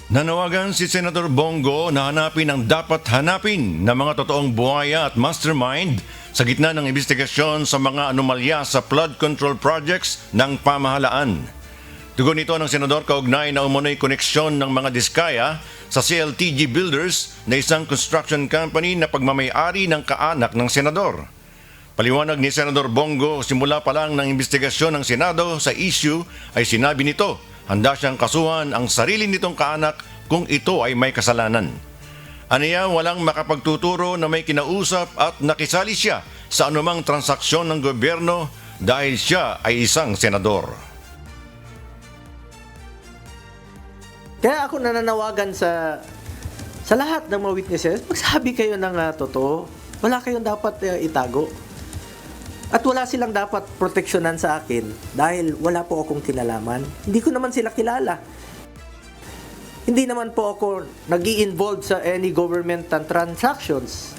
Nanawagan si Senator Bongo na hanapin ang dapat hanapin na mga totoong buhaya at mastermind sa gitna ng investigasyon sa mga anomalya sa flood control projects ng pamahalaan. Tugon nito ng senador kaugnay na umunoy koneksyon ng mga diskaya sa CLTG Builders na isang construction company na pagmamayari ng kaanak ng senador. Paliwanag ni Senador Bongo, simula pa lang ng investigasyon ng Senado sa issue ay sinabi nito handa siyang kasuhan ang sarili nitong kaanak kung ito ay may kasalanan. Aniya, walang makapagtuturo na may kinausap at nakisali siya sa anumang transaksyon ng gobyerno dahil siya ay isang senador. Kaya ako nananawagan sa lahat ng mga witnesses, magsabi kayo ng totoo. Wala kayong dapat itago. At wala silang dapat proteksyonan sa akin dahil wala po akong kinalaman. Hindi ko naman sila kilala. Hindi naman po ako nag-i-involve sa any government transactions.